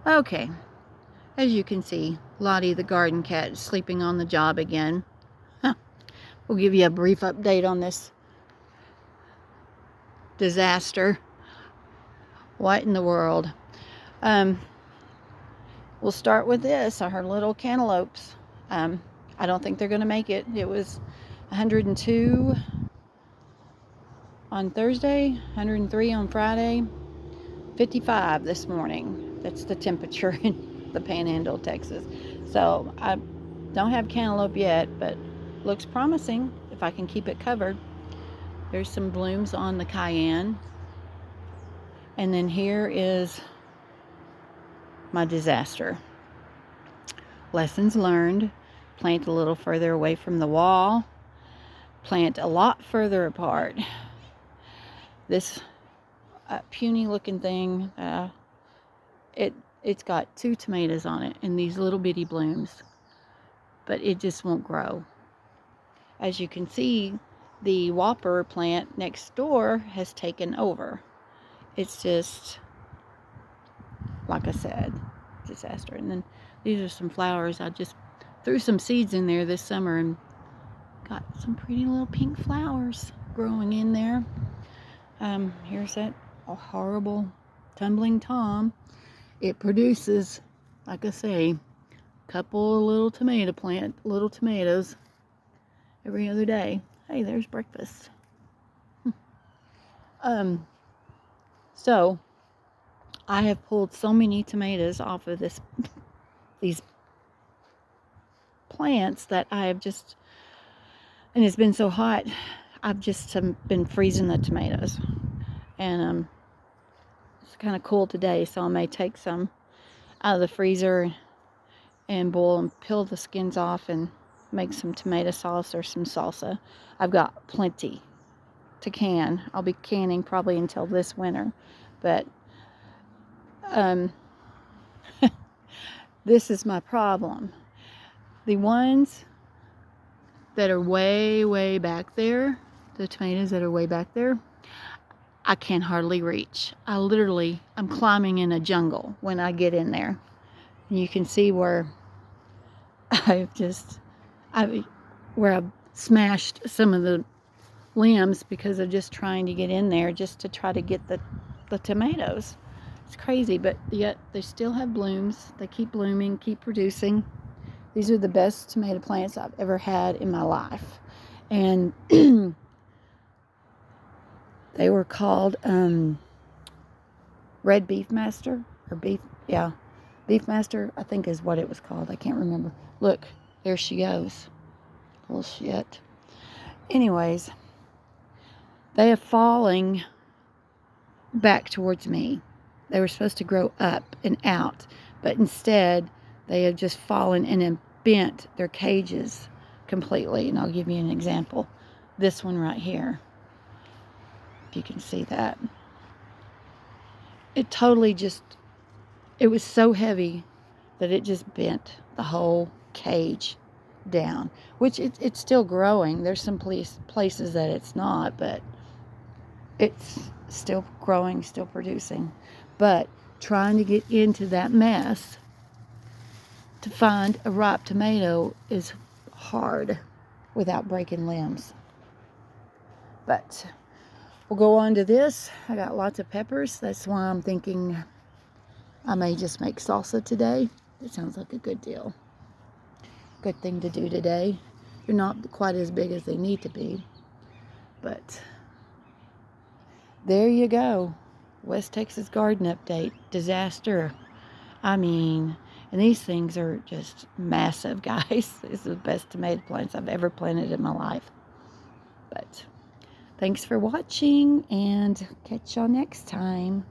Okay, as you can see, Lottie the garden cat is sleeping on the job again. We'll give you a brief update on this disaster. What in the world? We'll start with this, our little cantaloupes. I don't think they're going to make it. It was 102 on Thursday, 103 on Friday, 55 this morning. That's the temperature in the Panhandle of Texas. So I don't have cantaloupe yet, but looks promising if I can keep it covered. There's some blooms on the cayenne. And then here is my disaster. Lessons learned. Plant a little further away from the wall. Plant a lot further apart. This puny looking thing, it's got 2 tomatoes on it and these little bitty blooms, but it just won't grow. As you can see, the whopper plant next door has taken over. It's just, like I said, disaster. And then these are some flowers. I just threw some seeds in there this summer and got some pretty little pink flowers growing in there. Here's that horrible tumbling Tom. It produces, like I say, a couple of little tomatoes every other day. Hey, there's breakfast. So I have pulled so many tomatoes off of these plants that I have just, and it's been so hot, I've just been freezing the tomatoes. And it's kind of cool today, so I may take some out of the freezer and boil and peel the skins off and make some tomato sauce or some salsa. I've got plenty to can. I'll be canning probably until this winter, but this is my problem. The ones that are way back there, the tomatoes that are way back there, I can hardly reach. I'm climbing in a jungle when I get in there. And you can see where I've smashed some of the limbs because of just trying to get in there just to try to get the tomatoes. It's crazy, but yet they still have blooms. They keep blooming, keep producing. These are the best tomato plants I've ever had in my life. And they were called Red Beef Master, or Beef Master, I think is what it was called. I can't remember. Look, there she goes. Little shit. Anyways, they are falling back towards me. They were supposed to grow up and out, but instead they have just fallen and then bent their cages completely. And I'll give you an example. This one right here. If you can see that. It totally just, it was so heavy that it just bent the whole cage down, which it's still growing. There's some places that it's not, but it's still growing, still producing. But trying to get into that mess to find a ripe tomato is hard without breaking limbs. But we'll go on to this. I got lots of peppers. That's why I'm thinking I may just make salsa today. It sounds like a good deal. Good thing to do today. They're not quite as big as they need to be. But there you go. West Texas garden update. Disaster. I mean, and these things are just massive, guys. These are the best tomato plants I've ever planted in my life. But thanks for watching, and catch y'all next time.